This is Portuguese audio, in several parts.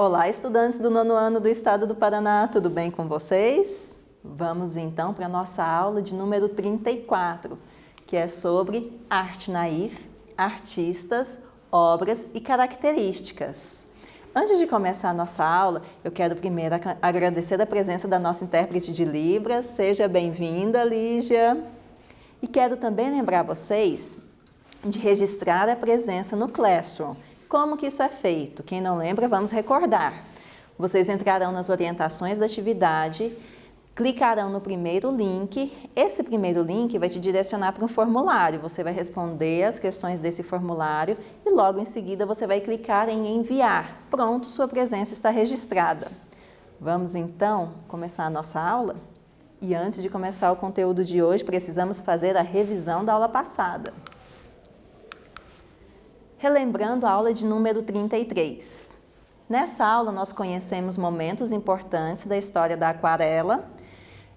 Olá, estudantes do 9º ano do Estado do Paraná, tudo bem com vocês? Vamos então para a nossa aula de número 34, que é sobre arte naif, artistas, obras e características. Antes de começar a nossa aula, eu quero primeiro agradecer a presença da nossa intérprete de Libras. Seja bem-vinda, Lígia. E quero também lembrar vocês de registrar a presença no Classroom. Como que isso é feito? Quem não lembra, vamos recordar. Vocês entrarão nas orientações da atividade, clicarão no primeiro link. Esse primeiro link vai te direcionar para um formulário. Você vai responder as questões desse formulário e logo em seguida você vai clicar em enviar. Pronto, sua presença está registrada. Vamos então começar a nossa aula? E antes de começar o conteúdo de hoje, precisamos fazer a revisão da aula passada. Relembrando a aula de número 33. Nessa aula, nós conhecemos momentos importantes da história da aquarela,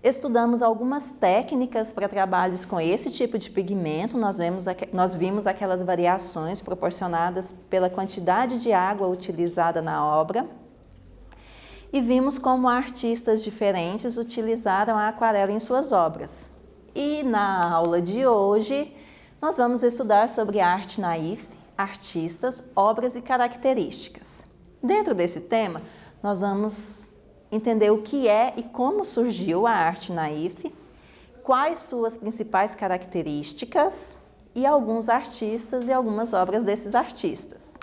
estudamos algumas técnicas para trabalhos com esse tipo de pigmento, nós vimos aquelas variações proporcionadas pela quantidade de água utilizada na obra e vimos como artistas diferentes utilizaram a aquarela em suas obras. E na aula de hoje, nós vamos estudar sobre arte naif, artistas, obras e características. Dentro desse tema, nós vamos entender o que é e como surgiu a arte naif, quais suas principais características e alguns artistas e algumas obras desses artistas.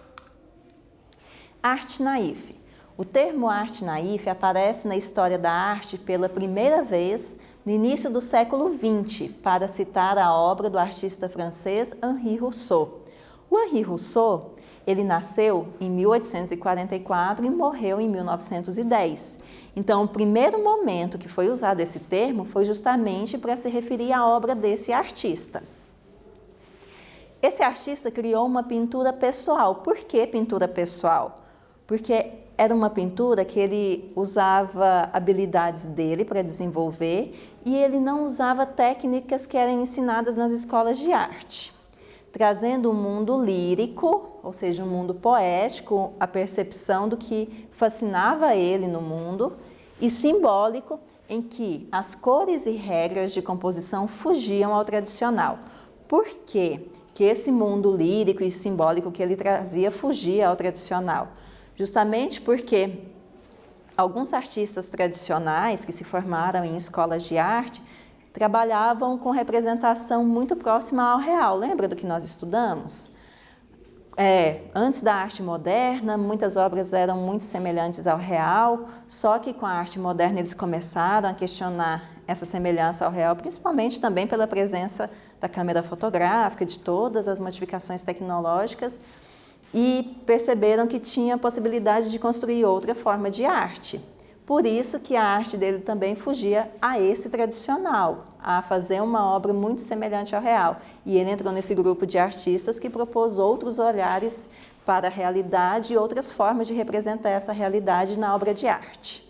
Arte naif. O termo arte naif aparece na história da arte pela primeira vez no início do século XX, para citar a obra do artista francês Henri Rousseau. O Henri Rousseau, ele nasceu em 1844 e morreu em 1910. Então, o primeiro momento que foi usado esse termo foi justamente para se referir à obra desse artista. Esse artista criou uma pintura pessoal. Por que pintura pessoal? Porque era uma pintura que ele usava habilidades dele para desenvolver e ele não usava técnicas que eram ensinadas nas escolas de arte, trazendo um mundo lírico, ou seja, um mundo poético, a percepção do que fascinava ele no mundo, e simbólico, em que as cores e regras de composição fugiam ao tradicional. Por quê que esse mundo lírico e simbólico que ele trazia fugia ao tradicional? Justamente porque alguns artistas tradicionais que se formaram em escolas de arte trabalhavam com representação muito próxima ao real. Lembra do que nós estudamos? Antes da arte moderna, muitas obras eram muito semelhantes ao real, só que com a arte moderna eles começaram a questionar essa semelhança ao real, principalmente também pela presença da câmera fotográfica, de todas as modificações tecnológicas, e perceberam que tinha a possibilidade de construir outra forma de arte. Por isso que a arte dele também fugia a esse tradicional, a fazer uma obra muito semelhante ao real. E ele entrou nesse grupo de artistas que propôs outros olhares para a realidade e outras formas de representar essa realidade na obra de arte.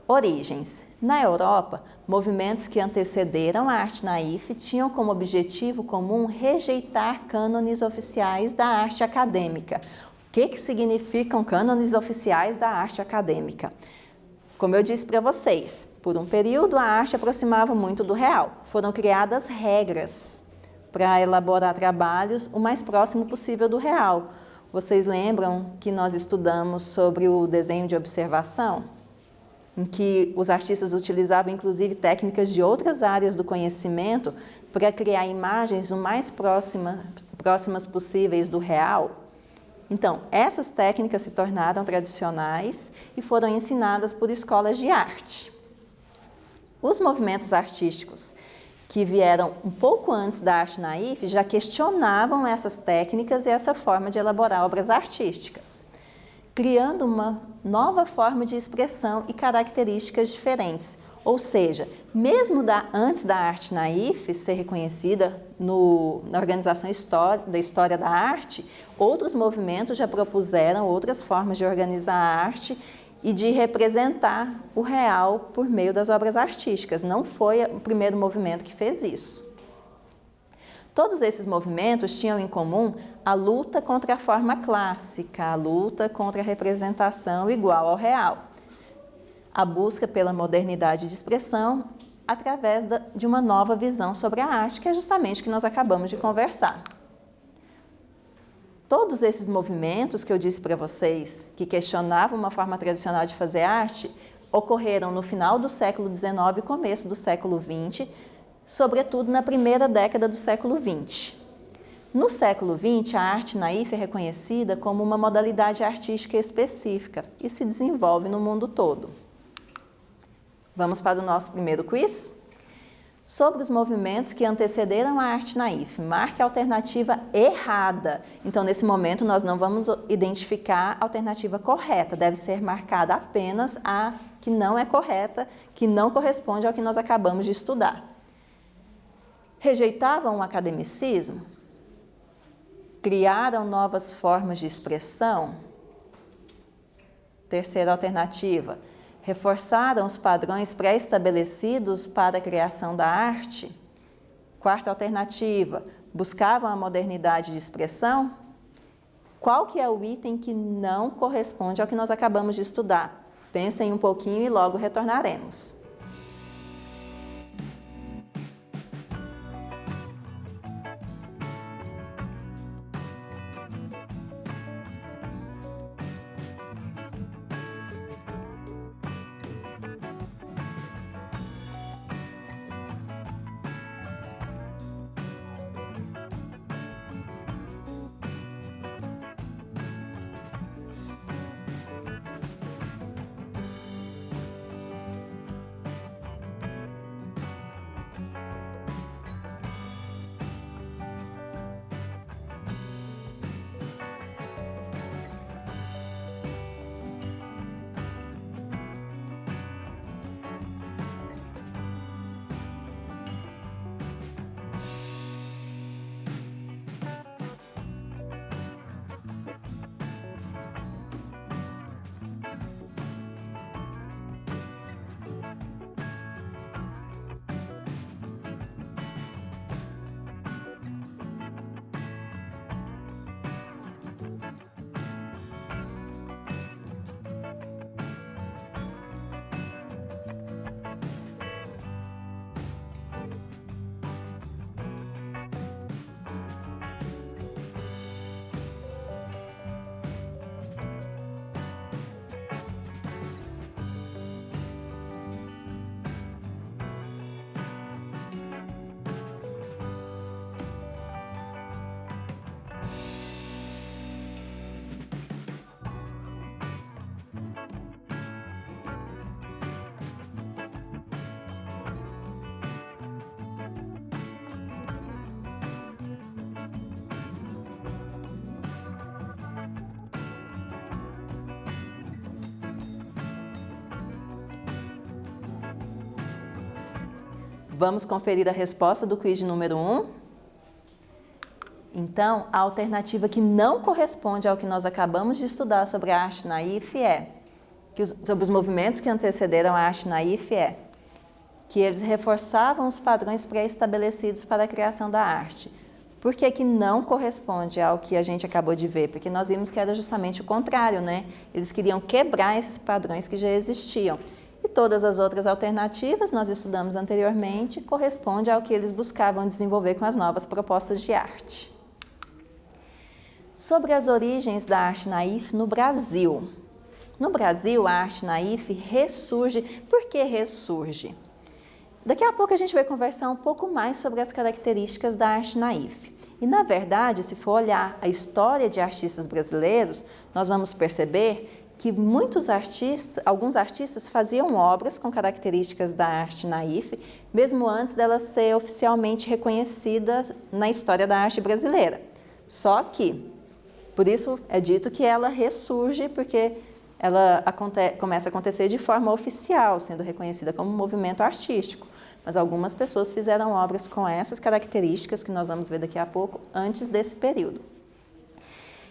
Origens. Na Europa, movimentos que antecederam a arte naif tinham como objetivo comum rejeitar cânones oficiais da arte acadêmica. O que significam cânones oficiais da arte acadêmica? Como eu disse para vocês, por um período a arte aproximava muito do real. Foram criadas regras para elaborar trabalhos o mais próximo possível do real. Vocês lembram que nós estudamos sobre o desenho de observação? Em que os artistas utilizavam inclusive técnicas de outras áreas do conhecimento para criar imagens o mais próximas possíveis do real? Então, essas técnicas se tornaram tradicionais e foram ensinadas por escolas de arte. Os movimentos artísticos que vieram um pouco antes da arte naif já questionavam essas técnicas e essa forma de elaborar obras artísticas, criando uma nova forma de expressão e características diferentes. Ou seja, mesmo antes da arte naif ser reconhecida na organização da história da arte, outros movimentos já propuseram outras formas de organizar a arte e de representar o real por meio das obras artísticas. Não foi o primeiro movimento que fez isso. Todos esses movimentos tinham em comum a luta contra a forma clássica, a luta contra a representação igual ao real, a busca pela modernidade de expressão através de uma nova visão sobre a arte, que é justamente o que nós acabamos de conversar. Todos esses movimentos que eu disse para vocês, que questionavam uma forma tradicional de fazer arte, ocorreram no final do século XIX e começo do século XX, sobretudo na primeira década do século XX. No século XX, a arte naif é reconhecida como uma modalidade artística específica e se desenvolve no mundo todo. Vamos para o nosso primeiro quiz? Sobre os movimentos que antecederam a arte naif, marque a alternativa errada. Então, nesse momento, nós não vamos identificar a alternativa correta, deve ser marcada apenas a que não é correta, que não corresponde ao que nós acabamos de estudar. Rejeitavam o academicismo? Criaram novas formas de expressão? Terceira alternativa, reforçaram os padrões pré-estabelecidos para a criação da arte? Quarta alternativa, buscavam a modernidade de expressão? Qual que é o item que não corresponde ao que nós acabamos de estudar? Pensem um pouquinho e logo retornaremos. Vamos conferir a resposta do quiz número 1? Então, a alternativa que não corresponde ao que nós acabamos de estudar sobre a arte naif sobre os movimentos que antecederam a arte naif que eles reforçavam os padrões pré-estabelecidos para a criação da arte. Por que que não corresponde ao que a gente acabou de ver? Porque nós vimos que era justamente o contrário, né? Eles queriam quebrar esses padrões que já existiam. E todas as outras alternativas, nós estudamos anteriormente, correspondem ao que eles buscavam desenvolver com as novas propostas de arte. Sobre as origens da arte naif no Brasil. No Brasil, a arte naif ressurge. Por que ressurge? Daqui a pouco a gente vai conversar um pouco mais sobre as características da arte naif. E, na verdade, se for olhar a história de artistas brasileiros, nós vamos perceber que alguns artistas faziam obras com características da arte naif, mesmo antes dela ser oficialmente reconhecida na história da arte brasileira. Só que, por isso é dito que ela ressurge, porque ela começa a acontecer de forma oficial, sendo reconhecida como um movimento artístico. Mas algumas pessoas fizeram obras com essas características, que nós vamos ver daqui a pouco, antes desse período.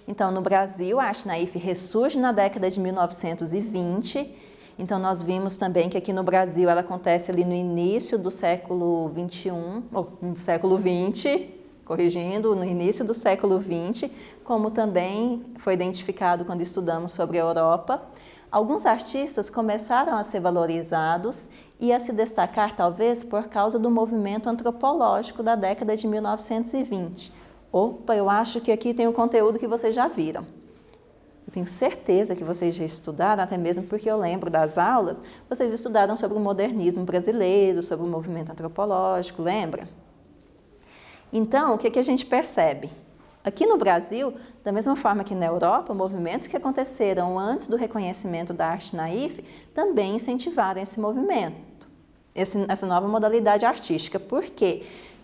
Então, no Brasil, a arte naif ressurge na década de 1920. Então, nós vimos também que aqui no Brasil ela acontece ali no início do século XXI, ou do século XX, corrigindo, no início do século XX, como também foi identificado quando estudamos sobre a Europa, alguns artistas começaram a ser valorizados e a se destacar talvez por causa do movimento antropológico da década de 1920. Opa, eu acho que aqui tem o conteúdo que vocês já viram. Eu tenho certeza que vocês já estudaram, até mesmo porque eu lembro das aulas, vocês estudaram sobre o modernismo brasileiro, sobre o movimento antropológico, lembra? Então, o que a gente percebe? Aqui no Brasil, da mesma forma que na Europa, movimentos que aconteceram antes do reconhecimento da arte naif também incentivaram esse movimento, essa nova modalidade artística. Por quê?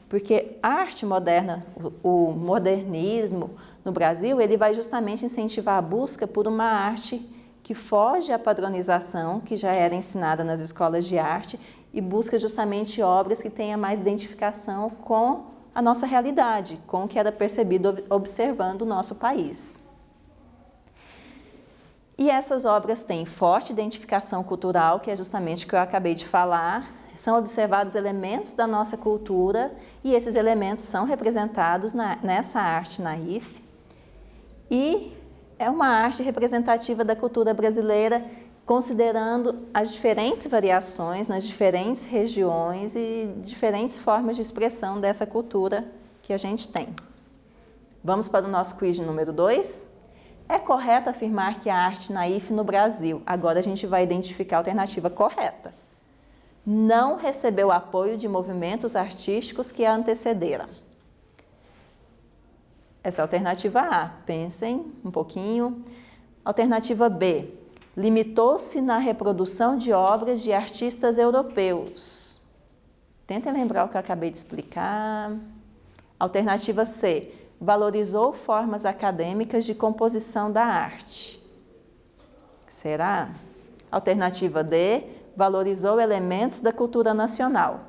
Porque a arte moderna, o modernismo no Brasil, ele vai justamente incentivar a busca por uma arte que foge à padronização que já era ensinada nas escolas de arte e busca justamente obras que tenham mais identificação com a nossa realidade, com o que era percebido observando o nosso país. E essas obras têm forte identificação cultural, que é justamente o que eu acabei de falar. São observados elementos da nossa cultura e esses elementos são representados nessa arte naif. E é uma arte representativa da cultura brasileira, considerando as diferentes variações nas diferentes regiões e diferentes formas de expressão dessa cultura que a gente tem. Vamos para o nosso quiz número 2? É correto afirmar que a arte naif no Brasil, agora a gente vai identificar a alternativa correta, não recebeu apoio de movimentos artísticos que a antecederam. Essa é a alternativa A. Pensem um pouquinho. Alternativa B. Limitou-se na reprodução de obras de artistas europeus. Tentem lembrar o que eu acabei de explicar. Alternativa C. Valorizou formas acadêmicas de composição da arte. Será? Alternativa D. Valorizou elementos da cultura nacional.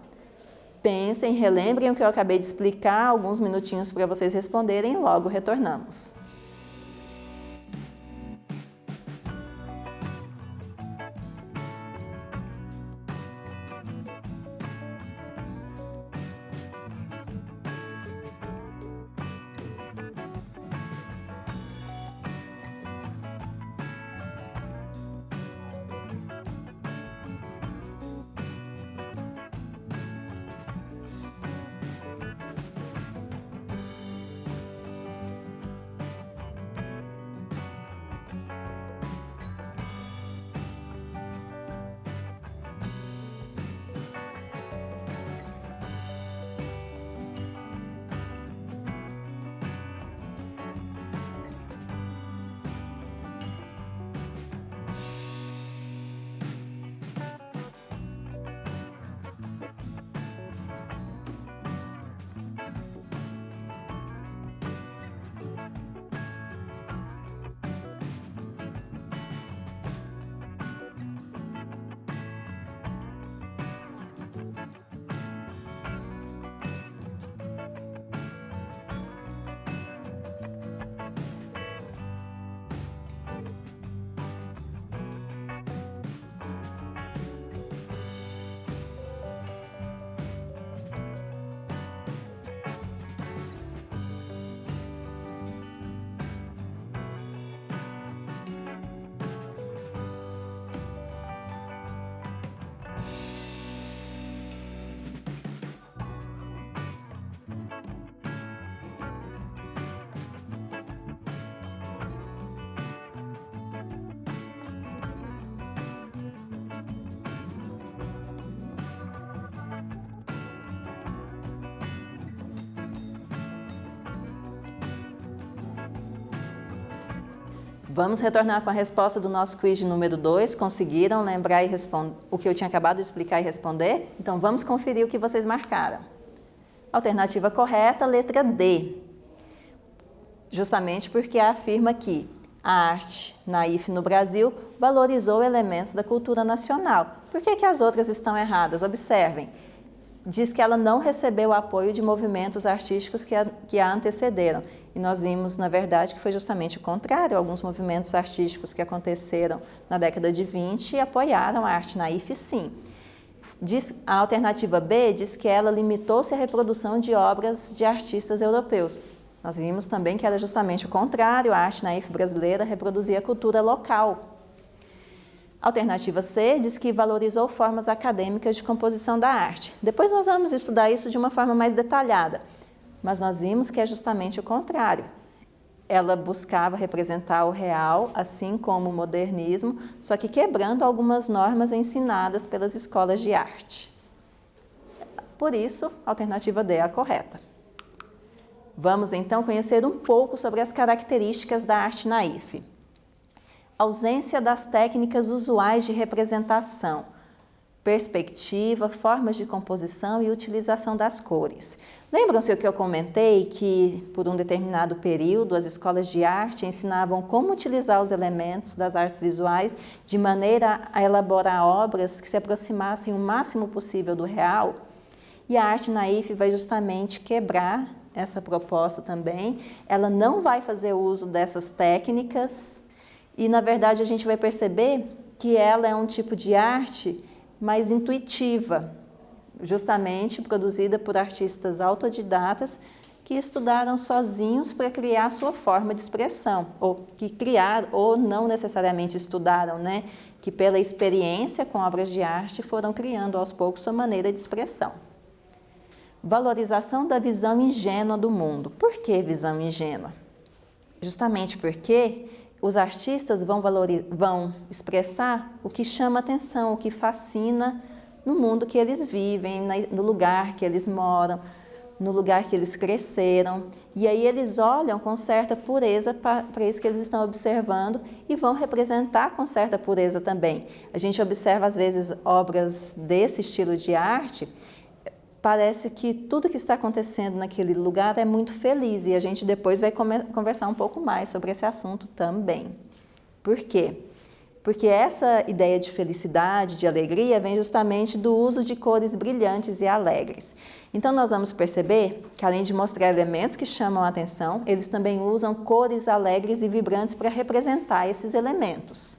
Pensem, relembrem o que eu acabei de explicar, alguns minutinhos para vocês responderem e logo retornamos. Vamos retornar com a resposta do nosso quiz de número 2. Conseguiram lembrar e responder o que eu tinha acabado de explicar e responder? Então, vamos conferir o que vocês marcaram. Alternativa correta, letra D. Justamente porque afirma que a arte naif no Brasil valorizou elementos da cultura nacional. Por que as outras estão erradas? Observem. Diz que ela não recebeu apoio de movimentos artísticos que a antecederam. E nós vimos, na verdade, que foi justamente o contrário. Alguns movimentos artísticos que aconteceram na década de 20 apoiaram a arte naif, sim. A alternativa B diz que ela limitou-se à reprodução de obras de artistas europeus. Nós vimos também que era justamente o contrário, a arte naif brasileira reproduzia a cultura local. A alternativa C diz que valorizou formas acadêmicas de composição da arte. Depois nós vamos estudar isso de uma forma mais detalhada, mas nós vimos que é justamente o contrário. Ela buscava representar o real, assim como o modernismo, só que quebrando algumas normas ensinadas pelas escolas de arte. Por isso, a alternativa D é a correta. Vamos então conhecer um pouco sobre as características da arte naif. Ausência das técnicas usuais de representação, perspectiva, formas de composição e utilização das cores. Lembram-se o que eu comentei que, por um determinado período, as escolas de arte ensinavam como utilizar os elementos das artes visuais de maneira a elaborar obras que se aproximassem o máximo possível do real? E a arte naif vai justamente quebrar essa proposta também. Ela não vai fazer uso dessas técnicas e, na verdade, a gente vai perceber que ela é um tipo de arte mais intuitiva, justamente produzida por artistas autodidatas que estudaram sozinhos para criar sua forma de expressão, ou que criaram, ou não necessariamente estudaram, né? Que pela experiência com obras de arte foram criando aos poucos sua maneira de expressão. Valorização da visão ingênua do mundo. Por que visão ingênua? Justamente porque os artistas vão expressar o que chama atenção, o que fascina no mundo que eles vivem, no lugar que eles moram, no lugar que eles cresceram. E aí eles olham com certa pureza para isso que eles estão observando e vão representar com certa pureza também. A gente observa às vezes obras desse estilo de arte, parece que tudo que está acontecendo naquele lugar é muito feliz e a gente depois vai conversar um pouco mais sobre esse assunto também. Por quê? Porque essa ideia de felicidade, de alegria, vem justamente do uso de cores brilhantes e alegres. Então nós vamos perceber que além de mostrar elementos que chamam a atenção, eles também usam cores alegres e vibrantes para representar esses elementos.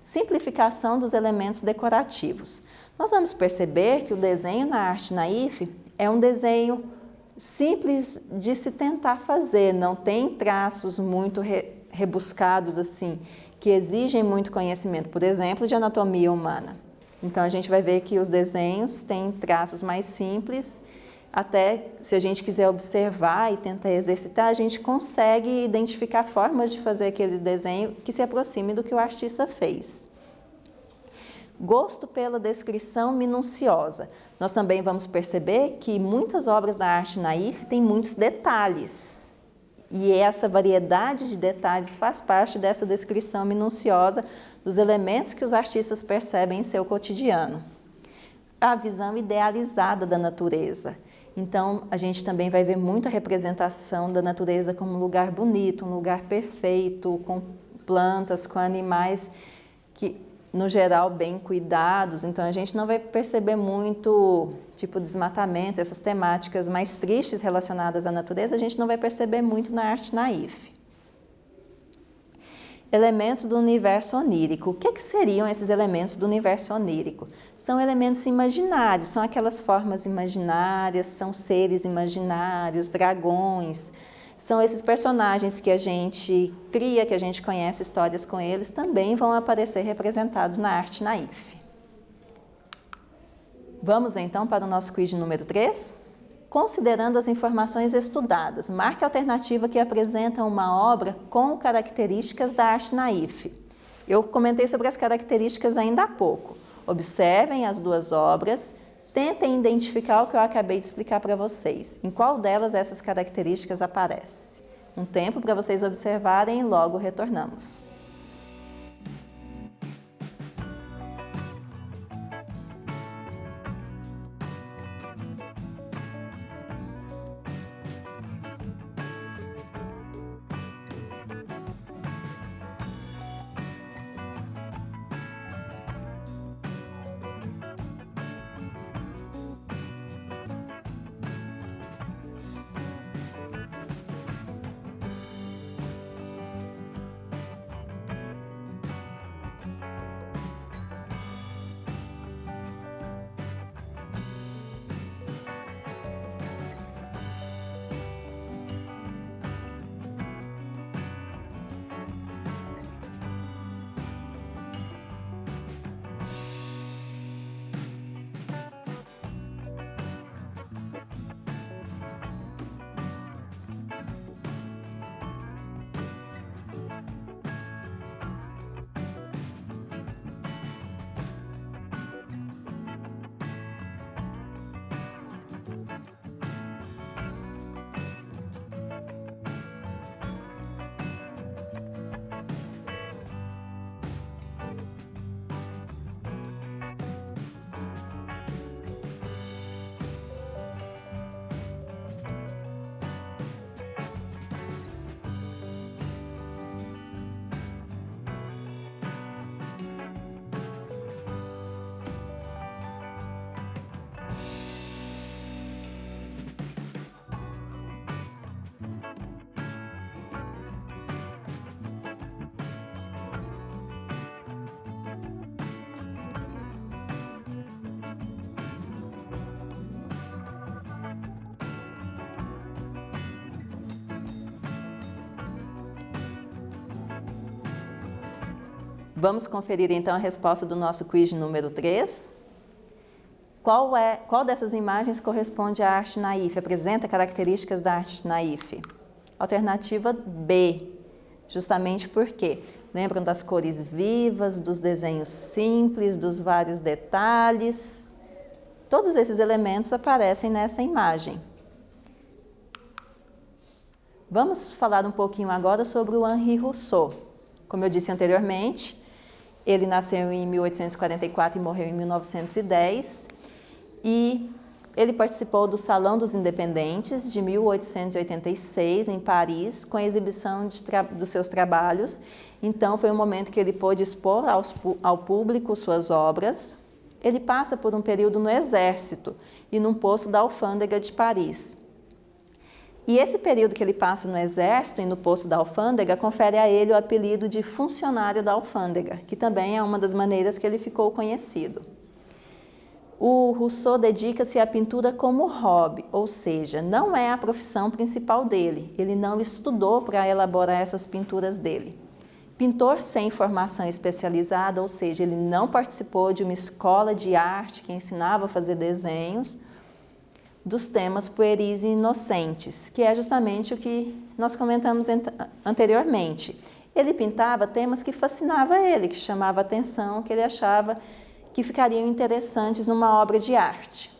Simplificação dos elementos decorativos. Nós vamos perceber que o desenho na arte naif é um desenho simples de se tentar fazer, não tem traços muito rebuscados assim, que exigem muito conhecimento, por exemplo, de anatomia humana. Então a gente vai ver que os desenhos têm traços mais simples, até se a gente quiser observar e tentar exercitar, a gente consegue identificar formas de fazer aquele desenho que se aproxime do que o artista fez. Gosto pela descrição minuciosa. Nós também vamos perceber que muitas obras da arte naif têm muitos detalhes. E essa variedade de detalhes faz parte dessa descrição minuciosa dos elementos que os artistas percebem em seu cotidiano. A visão idealizada da natureza. Então, a gente também vai ver muita representação da natureza como um lugar bonito, um lugar perfeito, com plantas, com animais que, no geral, bem cuidados. Então, a gente não vai perceber muito, tipo, desmatamento, essas temáticas mais tristes relacionadas à natureza, a gente não vai perceber muito na arte naif. Elementos do universo onírico. O que seriam esses elementos do universo onírico? São elementos imaginários, são aquelas formas imaginárias, são seres imaginários, dragões. São esses personagens que a gente cria, que a gente conhece histórias com eles, também vão aparecer representados na arte naif. Vamos então para o nosso quiz número 3? Considerando as informações estudadas, marque a alternativa que apresenta uma obra com características da arte naif. Eu comentei sobre as características ainda há pouco. Observem as duas obras, tentem identificar o que eu acabei de explicar para vocês. Em qual delas essas características aparecem? Um tempo para vocês observarem e logo retornamos. Vamos conferir então a resposta do nosso quiz número 3. Qual dessas imagens corresponde à arte naif? Apresenta características da arte naif? Alternativa B, justamente porque lembram das cores vivas, dos desenhos simples, dos vários detalhes. Todos esses elementos aparecem nessa imagem. Vamos falar um pouquinho agora sobre o Henri Rousseau. Como eu disse anteriormente, ele nasceu em 1844 e morreu em 1910. E ele participou do Salão dos Independentes de 1886 em Paris, com a exibição dos seus trabalhos. Então foi um momento que ele pôde expor ao público suas obras. Ele passa por um período no Exército e num posto da Alfândega de Paris. E esse período que ele passa no Exército e no posto da Alfândega confere a ele o apelido de funcionário da Alfândega, que também é uma das maneiras que ele ficou conhecido. O Rousseau dedica-se à pintura como hobby, ou seja, não é a profissão principal dele. Ele não estudou para elaborar essas pinturas dele. Pintor sem formação especializada, ou seja, ele não participou de uma escola de arte que ensinava a fazer desenhos dos temas pueris e inocentes, que é justamente o que nós comentamos anteriormente. Ele pintava temas que fascinavam ele, que chamavam a atenção, que ele achava que ficariam interessantes numa obra de arte.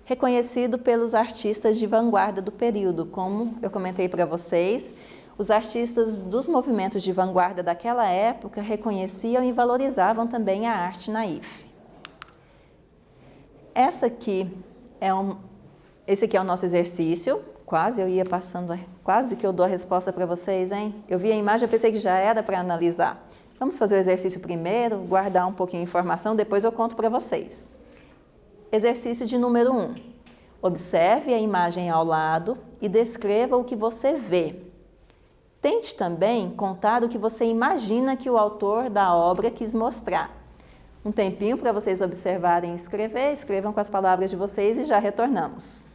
Reconhecido pelos artistas de vanguarda do período, como eu comentei para vocês, os artistas dos movimentos de vanguarda daquela época reconheciam e valorizavam também a arte naif. Esse aqui é o nosso exercício. Quase eu ia passando, quase que eu dou a resposta para vocês, hein? Eu vi a imagem, eu pensei que já era para analisar. Vamos fazer o exercício primeiro, guardar um pouquinho de informação, depois eu conto para vocês. Exercício de número 1. Observe a imagem ao lado e descreva o que você vê. Tente também contar o que você imagina que o autor da obra quis mostrar. Um tempinho para vocês observarem e escrever, escrevam com as palavras de vocês e já retornamos.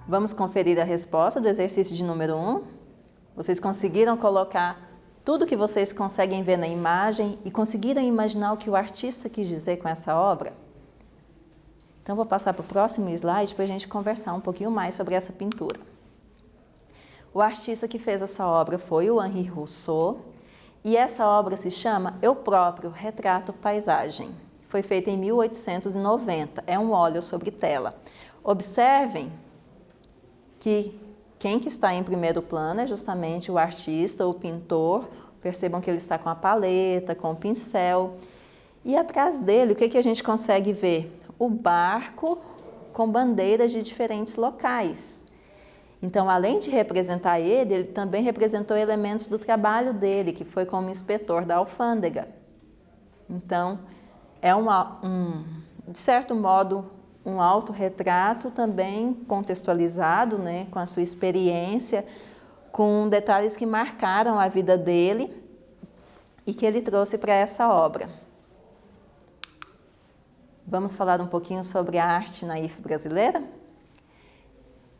Vamos conferir a resposta do exercício de número 1? Vocês conseguiram colocar tudo que vocês conseguem ver na imagem e conseguiram imaginar o que o artista quis dizer com essa obra? Então, vou passar para o próximo slide para a gente conversar um pouquinho mais sobre essa pintura. O artista que fez essa obra foi o Henri Rousseau e essa obra se chama Eu Próprio, Retrato Paisagem. Foi feita em 1890, é um óleo sobre tela. Observem que quem que está em primeiro plano é justamente o artista, o pintor. Percebam que ele está com a paleta, com o pincel. E atrás dele, o que a gente consegue ver? O barco com bandeiras de diferentes locais. Então, além de representar ele também representou elementos do trabalho dele, que foi como inspetor da alfândega. Então, é de certo modo, um autorretrato também contextualizado, né, com a sua experiência, com detalhes que marcaram a vida dele e que ele trouxe para essa obra. Vamos falar um pouquinho sobre a arte naif brasileira?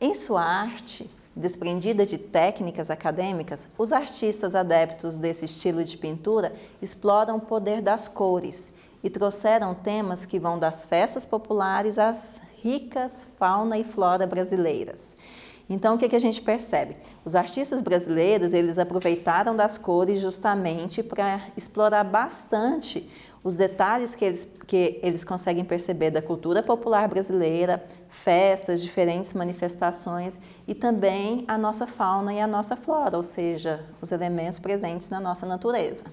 Em sua arte, desprendida de técnicas acadêmicas, os artistas adeptos desse estilo de pintura exploram o poder das cores e trouxeram temas que vão das festas populares às ricas fauna e flora brasileiras. Então, o que a gente percebe? Os artistas brasileiros, eles aproveitaram das cores justamente para explorar bastante os detalhes que eles conseguem perceber da cultura popular brasileira, festas, diferentes manifestações e também a nossa fauna e a nossa flora, ou seja, os elementos presentes na nossa natureza.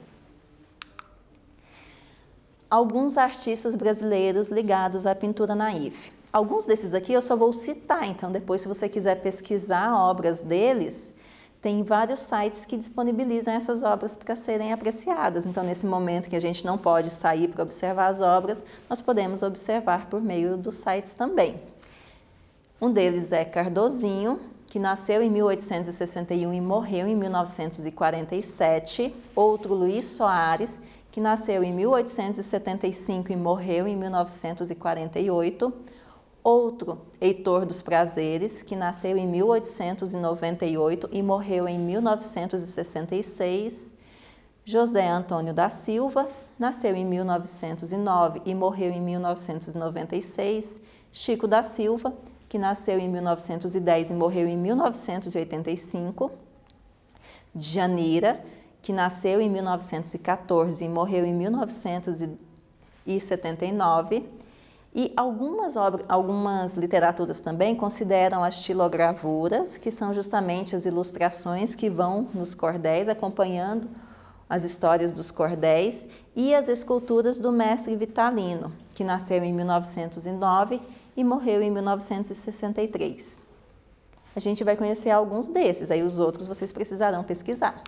Alguns artistas brasileiros ligados à pintura naif. Alguns desses aqui eu só vou citar, então depois se você quiser pesquisar obras deles, tem vários sites que disponibilizam essas obras para serem apreciadas. Então, nesse momento que a gente não pode sair para observar as obras, nós podemos observar por meio dos sites também. Um deles é Cardozinho, que nasceu em 1861 e morreu em 1947. Outro, Luiz Soares, que nasceu em 1875 e morreu em 1948. Outro, Heitor dos Prazeres, que nasceu em 1898 e morreu em 1966. José Antônio da Silva, nasceu em 1909 e morreu em 1996. Chico da Silva, que nasceu em 1910 e morreu em 1985. Djanira, que nasceu em 1914 e morreu em 1979, e algumas literaturas também consideram as xilogravuras, que são justamente as ilustrações que vão nos cordéis, acompanhando as histórias dos cordéis, e as esculturas do mestre Vitalino, que nasceu em 1909 e morreu em 1963. A gente vai conhecer alguns desses, aí os outros vocês precisarão pesquisar.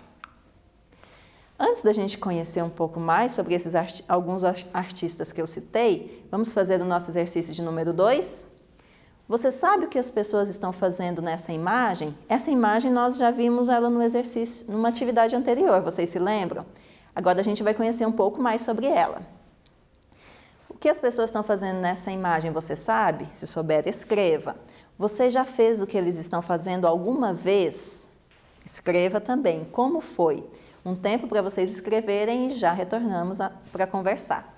Antes da gente conhecer um pouco mais sobre alguns artistas que eu citei, vamos fazer o nosso exercício de número 2? Você sabe o que as pessoas estão fazendo nessa imagem? Essa imagem nós já vimos ela no exercício, numa atividade anterior, vocês se lembram? Agora a gente vai conhecer um pouco mais sobre ela. O que as pessoas estão fazendo nessa imagem, você sabe? Se souber, escreva. Você já fez o que eles estão fazendo alguma vez? Escreva também. Como foi? Um tempo para vocês escreverem e já retornamos para conversar.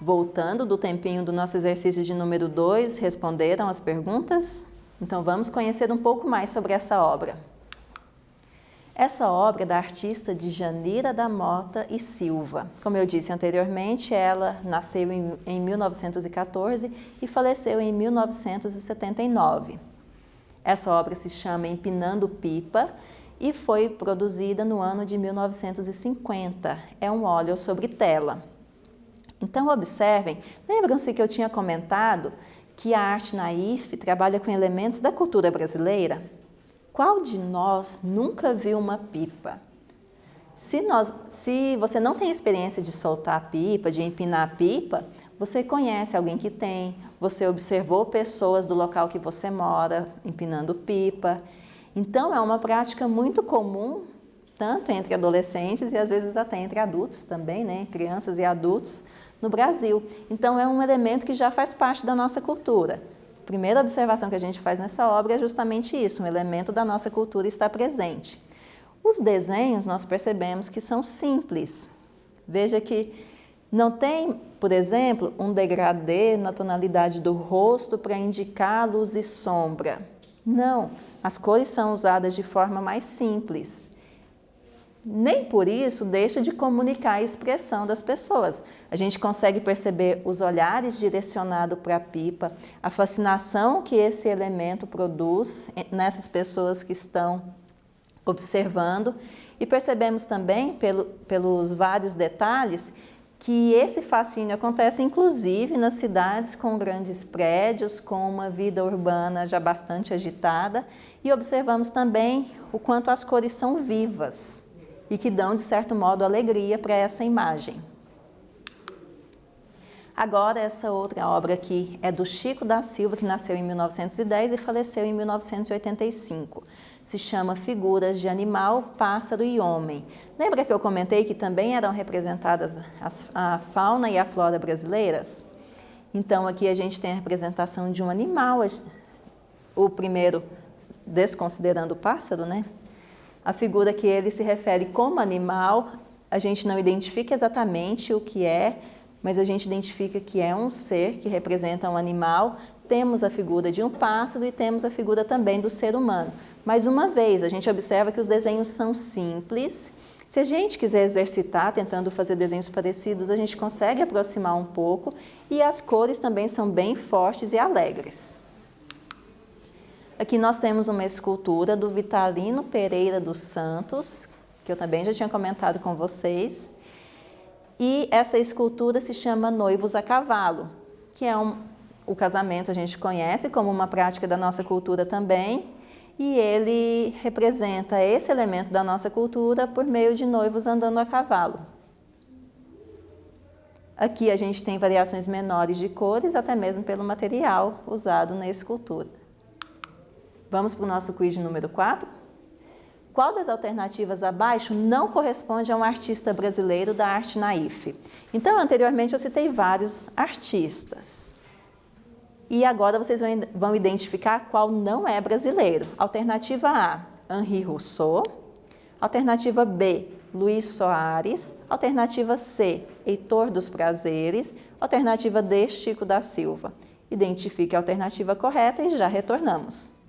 Voltando do tempinho do nosso exercício de número 2, responderam as perguntas? Então vamos conhecer um pouco mais sobre essa obra. Essa obra é da artista Djanira da Mota e Silva. Como eu disse anteriormente, ela nasceu em 1914 e faleceu em 1979. Essa obra se chama Empinando Pipa e foi produzida no ano de 1950. É um óleo sobre tela. Então observem, lembram-se que eu tinha comentado que a arte naif trabalha com elementos da cultura brasileira? Qual de nós nunca viu uma pipa? Se você não tem experiência de soltar a pipa, de empinar a pipa, você conhece alguém que tem, você observou pessoas do local que você mora empinando pipa. Então é uma prática muito comum, tanto entre adolescentes e às vezes até entre adultos também, né? Crianças e adultos no Brasil. Então é um elemento que já faz parte da nossa cultura. A primeira observação que a gente faz nessa obra é justamente isso, um elemento da nossa cultura está presente. Os desenhos nós percebemos que são simples. Veja que não tem, por exemplo, um degradê na tonalidade do rosto para indicar luz e sombra. Não, as cores são usadas de forma mais simples. Nem por isso deixa de comunicar a expressão das pessoas. A gente consegue perceber os olhares direcionados para a pipa, a fascinação que esse elemento produz nessas pessoas que estão observando e percebemos também, pelos vários detalhes, que esse fascínio acontece inclusive nas cidades com grandes prédios, com uma vida urbana já bastante agitada e observamos também o quanto as cores são vivas e que dão, de certo modo, alegria para essa imagem. Agora, essa outra obra aqui é do Chico da Silva, que nasceu em 1910 e faleceu em 1985. Se chama Figuras de Animal, Pássaro e Homem. Lembra que eu comentei que também eram representadas a fauna e a flora brasileiras? Então, aqui a gente tem a representação de um animal, o primeiro desconsiderando o pássaro, né? A figura que ele se refere como animal, a gente não identifica exatamente o que é, mas a gente identifica que é um ser que representa um animal. Temos a figura de um pássaro e temos a figura também do ser humano. Mais uma vez, a gente observa que os desenhos são simples. Se a gente quiser exercitar, tentando fazer desenhos parecidos, a gente consegue aproximar um pouco e as cores também são bem fortes e alegres. Aqui nós temos uma escultura do Vitalino Pereira dos Santos, que eu também já tinha comentado com vocês. E essa escultura se chama Noivos a Cavalo, que é o casamento a gente conhece como uma prática da nossa cultura também. E ele representa esse elemento da nossa cultura por meio de noivos andando a cavalo. Aqui a gente tem variações menores de cores, até mesmo pelo material usado na escultura. Vamos para o nosso quiz número 4. Qual das alternativas abaixo não corresponde a um artista brasileiro da arte naif? Então, anteriormente eu citei vários artistas. E agora vocês vão identificar qual não é brasileiro. Alternativa A, Henri Rousseau. Alternativa B, Luiz Soares. Alternativa C, Heitor dos Prazeres. Alternativa D, Chico da Silva. Identifique a alternativa correta e já retornamos.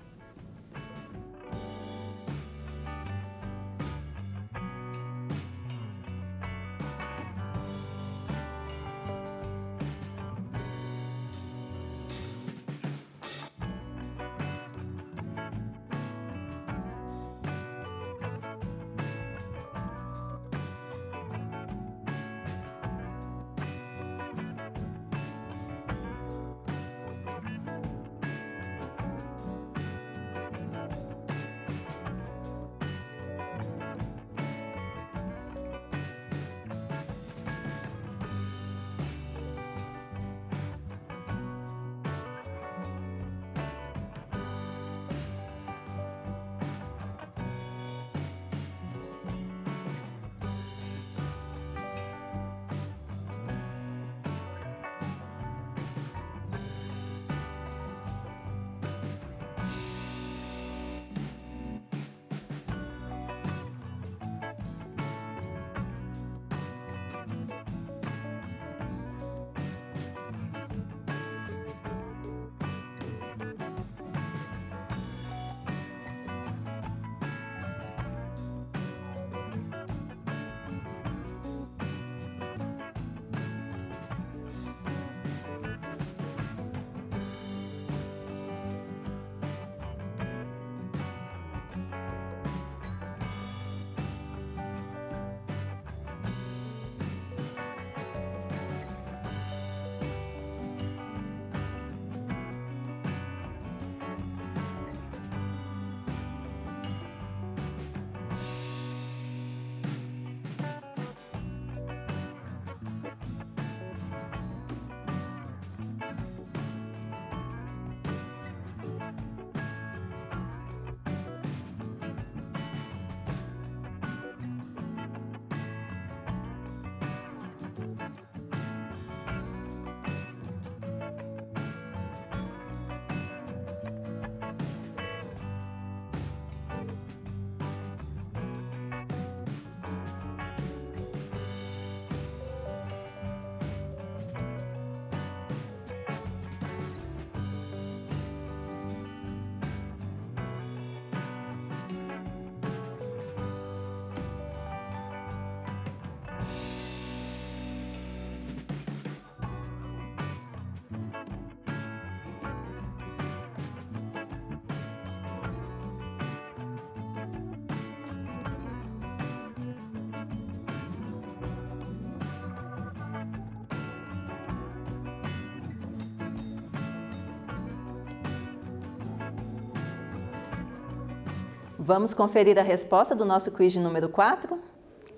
Vamos conferir a resposta do nosso quiz de número 4?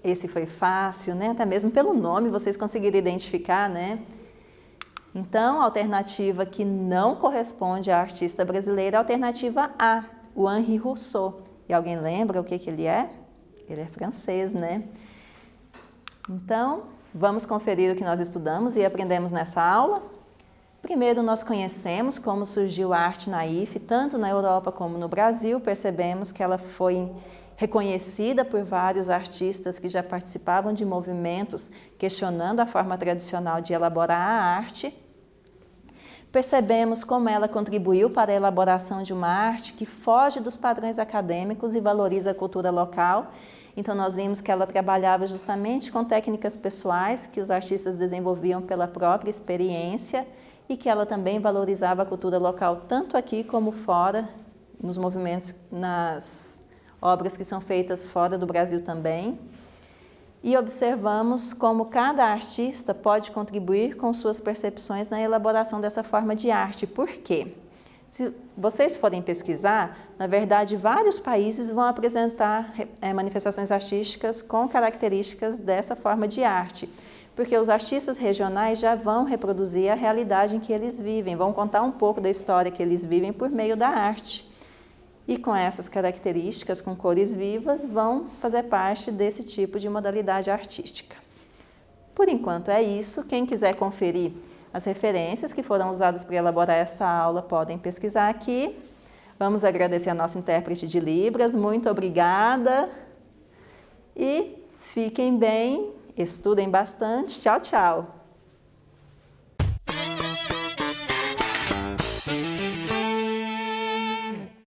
Esse foi fácil, né? Até mesmo pelo nome vocês conseguiram identificar, né? Então, a alternativa que não corresponde à artista brasileira é a alternativa A, o Henri Rousseau. E alguém lembra o que ele é? Ele é francês, né? Então, vamos conferir o que nós estudamos e aprendemos nessa aula. Primeiro, nós conhecemos como surgiu a arte naif, tanto na Europa como no Brasil. Percebemos que ela foi reconhecida por vários artistas que já participavam de movimentos questionando a forma tradicional de elaborar a arte. Percebemos como ela contribuiu para a elaboração de uma arte que foge dos padrões acadêmicos e valoriza a cultura local. Então, nós vimos que ela trabalhava justamente com técnicas pessoais que os artistas desenvolviam pela própria experiência e que ela também valorizava a cultura local, tanto aqui como fora, nos movimentos, nas obras que são feitas fora do Brasil também. E observamos como cada artista pode contribuir com suas percepções na elaboração dessa forma de arte. Por quê? Se vocês forem pesquisar, na verdade, vários países vão apresentar manifestações artísticas com características dessa forma de arte, porque os artistas regionais já vão reproduzir a realidade em que eles vivem, vão contar um pouco da história que eles vivem por meio da arte. E com essas características, com cores vivas, vão fazer parte desse tipo de modalidade artística. Por enquanto é isso. Quem quiser conferir as referências que foram usadas para elaborar essa aula, podem pesquisar aqui. Vamos agradecer a nossa intérprete de Libras. Muito obrigada. E fiquem bem, estudem bastante. Tchau, tchau!